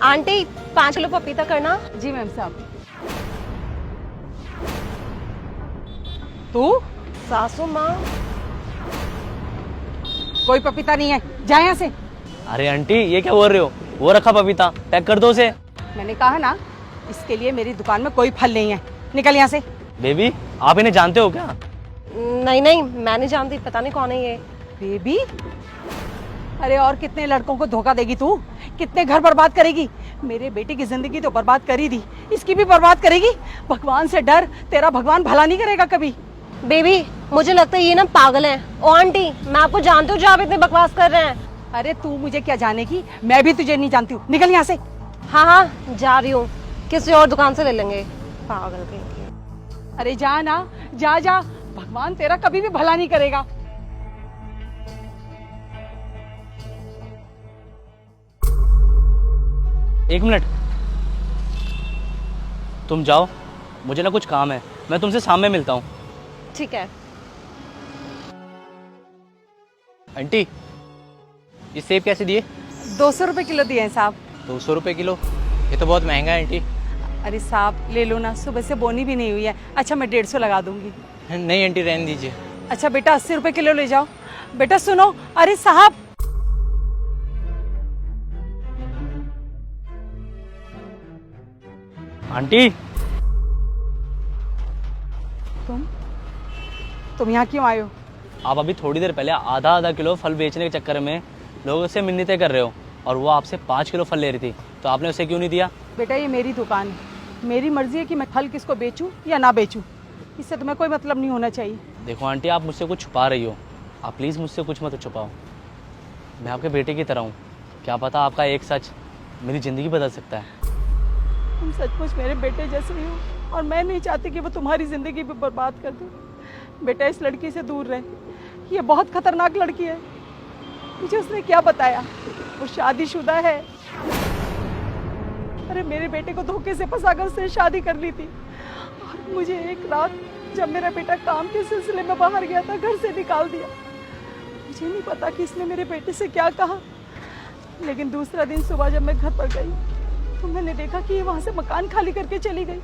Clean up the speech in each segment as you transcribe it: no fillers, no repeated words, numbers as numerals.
Aunty 5 kilo पपीता करना। जी ma'am साहब। तू सासू माँ। कोई पपीता नहीं है, जा यहाँ से। अरे आंटी ये क्या बोल रहे हो? वो रखा पपीता, पैक कर दो उसे। मैंने कहा ना, इसके लिए मेरी दुकान में कोई फल नहीं है, निकल यहाँ से। बेबी आप इन्हें जानते हो क्या? नहीं नहीं, मैं नहीं जानती, पता नहीं कौन है ये। बेबी? अरे और कितने लड़कों को धोखा देगी तू, कितने घर बर्बाद करेगी। मेरे बेटे की जिंदगी तो बर्बाद कर ही दी, इसकी भी बर्बाद करेगी। भगवान से डर, तेरा भगवान भला नहीं करेगा कभी। बेबी मुझे लगता है ये ना पागल हैं। ओ आंटी मैं आपको जानती हूँ जो आप इतने बकवास कर रहे हैं। अरे तू मुझे क्या जानेगी, मैं भी तुझे नहीं जानती हूँ, निकल यहाँ से। हाँ हाँ जा रही हूँ, किसी और दुकान से ले लेंगे। पागल कहीं की। अरे जा ना, जा जा, भगवान तेरा कभी भी भला नहीं करेगा। एक मिनट, तुम जाओ, मुझे ना कुछ काम है, मैं तुमसे सामने मिलता हूँ। ठीक है। आंटी ये सेब कैसे दिए? 200 रुपए किलो दिए हैं साहब। 200 रुपये किलो? ये तो बहुत महंगा है आंटी। अरे साहब ले लो ना, सुबह से बोनी भी नहीं हुई है। अच्छा मैं 150 लगा दूंगी। नहीं आंटी रहने दीजिए। अच्छा बेटा 80 रुपए किलो ले जाओ। बेटा सुनो, अरे साहब। आंटी तुम यहाँ क्यों आए हो? आप अभी थोड़ी देर पहले आधा किलो फल बेचने के चक्कर में लोगों से मिन्नतें कर रहे हो, और वो आपसे 5 किलो फल ले रही थी, तो आपने उसे क्यों नहीं दिया? बेटा ये मेरी दुकान है, मेरी मर्जी है कि मैं फल किसको बेचूं या ना बेचूं, इससे तुम्हें कोई मतलब नहीं होना चाहिए। देखो आंटी आप मुझसे कुछ छुपा रही हो, आप प्लीज़ मुझसे कुछ मत छुपाओ। मैं आपके बेटे की तरह हूँ, क्या पता आपका एक सच मेरी ज़िंदगी बदल सकता है। तुम सचमुच मेरे बेटे जैसे ही हो, और मैं नहीं चाहती कि वो तुम्हारी ज़िंदगी भी बर्बाद कर दे। बेटा इस लड़की से दूर रहे, ये बहुत खतरनाक लड़की है। मुझे उसने क्या बताया, वो शादीशुदा है। अरे मेरे बेटे को धोखे से फंसाकर उसने शादी कर ली थी, और मुझे एक रात जब मेरा बेटा काम के सिलसिले में बाहर गया था, घर से निकाल दिया। मुझे नहीं पता कि इसने मेरे बेटे से क्या कहा, लेकिन दूसरा दिन सुबह जब मैं घर पर गई तो मैंने देखा कि ये वहाँ से मकान खाली करके चली गई।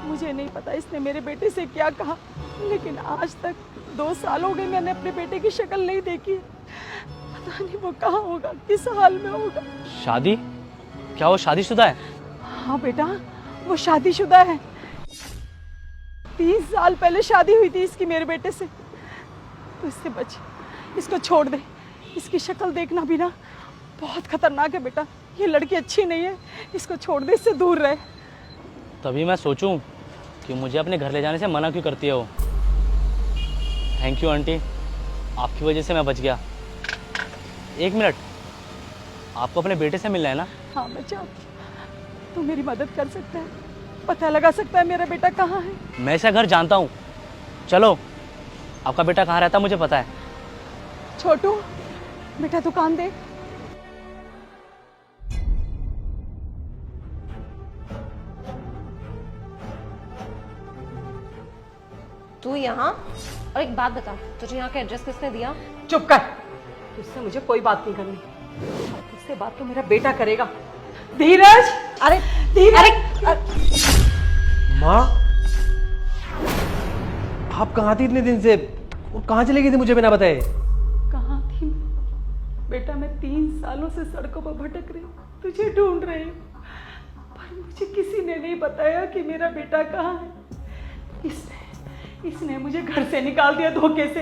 मुझे नहीं पता इसने मेरे बेटे से क्या कहा, लेकिन आज तक 2 साल हो गए मैंने अपने बेटे की शक्ल नहीं देखी। पता नहीं वो कहाँ होगा, किस हाल में होगा। शादी? क्या वो शादीशुदा है? हाँ बेटा वो शादीशुदा है। 30 साल पहले शादी हुई थी इसकी मेरे बेटे से। तो इससे बच, इसको छोड़ दे। इसकी शक्ल देखना भी ना बहुत खतरनाक है बेटा, ये लड़की अच्छी नहीं है, इसको छोड़ दे, इससे दूर रहे। तभी मैं सोचूं कि मुझे अपने घर ले जाने से मना क्यों करती है वो। थैंक यू आंटी, आपकी वजह से मैं बच गया। एक मिनट, आपको अपने बेटे से मिलना है ना? हाँ बच्चा, तू मेरी मदद कर सकता है, पता लगा सकता है मेरा बेटा कहाँ है। मैं ऐसा घर जानता हूँ, चलो। आपका बेटा कहाँ रहता है मुझे पता है। छोटू बेटा दुकान दे। तू यहाँ? और एक बात बता, तुझे यहाँ का एड्रेस किसने दिया? चुप कर, तुझसे मुझे कोई बात नहीं करनी, तुझसे बात तो मेरा बेटा करेगा। धीरज! अरे धीरज! माँ आप कहाँ थी इतने दिन से, और कहाँ चली गई थी मुझे बिना बताए? कहाँ थी बेटा, मैं 3 सालों से सड़कों पर भटक रही हूँ, तुझे ढूंढ रही हूँ, पर मुझे किसी ने नहीं बताया कि मेरा बेटा कहाँ है। इसने मुझे घर से निकाल दिया धोखे से,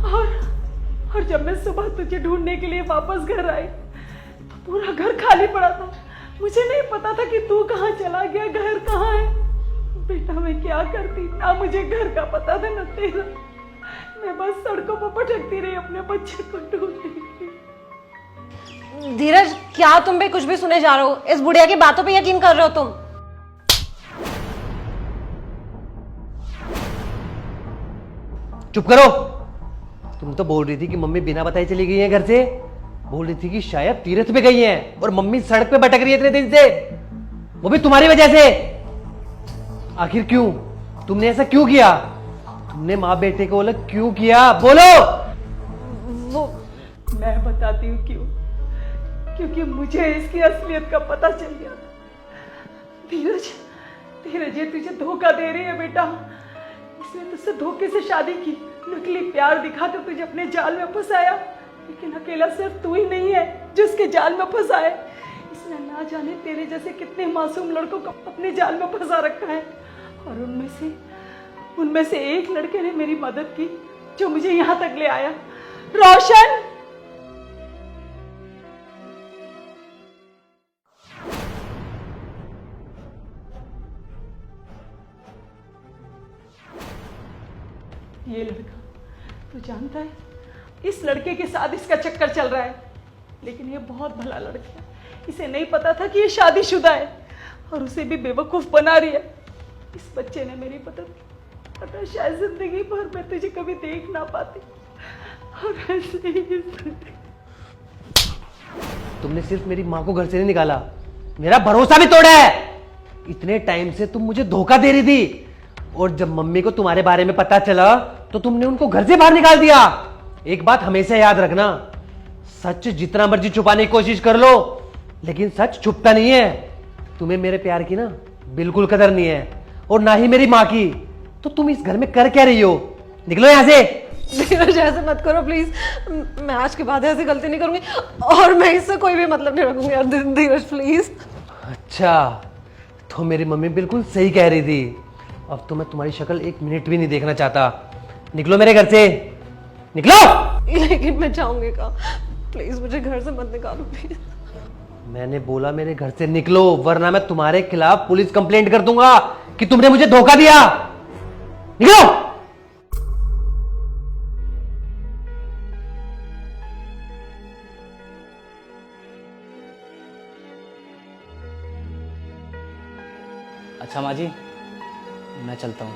और जब मैं सुबह तुझे ढूंढने के लिए वापस घर आई तो पूरा घर खाली पड़ा था। मुझे नहीं पता था कि तू कहाँ चला गया, घर कहाँ है। बेटा मैं क्या करती, ना मुझे घर का पता था ना तेरा। मैं बस सड़कों पर भटकती रही अपने बच्चे को ढूंढने के लिए। धीरज क्या तुम भी कुछ भी सुने जा रहे हो? इस बुढ़िया की बातों पे यकीन कर रहे हो तुम? चुप करो। तुम तो बोल रही थी कि मम्मी बिना बताए चली गई है घर से, बोल रही थी कि शायद तीर्थ पे गई हैं, और मम्मी सड़क पे भटक रही है इतने दिन से, वो भी तुम्हारी वजह से। आखिर क्यों? तुमने ऐसा क्यों किया? तुमने माँ बेटे को अलग क्यों किया? बोलो। वो मैं बताती हूँ क्यों। क्योंकि मुझे इसकी असलियत का पता चल गया था। धीरज, धीरज ये तुझे धोखा दे रही है बेटा। इसने तुझसे धोखे से शादी की, नकली प्यार दिखाकर तुझे अपने जाल में फंसाया। लेकिन अकेला सिर्फ तू ही नहीं है जो उसके जाल में फंसा है। इसने ना जाने तेरे जैसे कितने मासूम लड़कों को अपने जाल में फंसा रखा है। और उनमें से एक लड़के ने मेरी मदद की जो मुझे यहां तक ले आया। रोशन, ये लड़का तू जानता है, इस लड़के के साथ इसका चक्कर चल रहा है। लेकिन ये बहुत भला लड़का है। इसे नहीं पता था कि ये शादीशुदा है और उसे भी बेवकूफ बना रही है। इस बच्चे ने मेरी मदद की, वरना शायद जिंदगी भर मैं तुझे कभी देख ना पाती। और ऐसे ही तुमने सिर्फ मेरी माँ को घर से नहीं निकाला, मेरा भरोसा भी तोड़ा है। इतने टाइम से तुम मुझे धोखा दे रही थी, और जब मम्मी को तुम्हारे बारे में पता चला तो तुमने उनको घर से बाहर निकाल दिया। एक बात हमेशा याद रखना, सच जितना मर्जी छुपाने की कोशिश कर लो, लेकिन सच छुपता नहीं है। तुम्हें मेरे प्यार की ना बिल्कुल कदर नहीं है, और ना ही मेरी माँ की। तो तुम इस घर में कर क्या रही हो? निकलो यहां से। धीरज ऐसे मत करो प्लीज, मैं आज के बाद ऐसी गलती नहीं करूंगी और मैं इससे कोई भी मतलब नहीं रखूंगी यार। धीरज प्लीज। अच्छा, तो मेरी मम्मी बिल्कुल सही कह रही थी। अब तो मैं तुम्हारी शक्ल एक मिनट भी नहीं देखना चाहता। निकलो मेरे घर से, निकलो। लेकिन मैं जाऊंगी कहाँ? प्लीज मुझे घर से मत निकालो प्लीज। मैंने बोला मेरे घर से निकलो, वरना मैं तुम्हारे खिलाफ पुलिस कंप्लेंट कर दूंगा कि तुमने मुझे धोखा दिया। निकलो। अच्छा माँ जी, मैं चलता हूँ।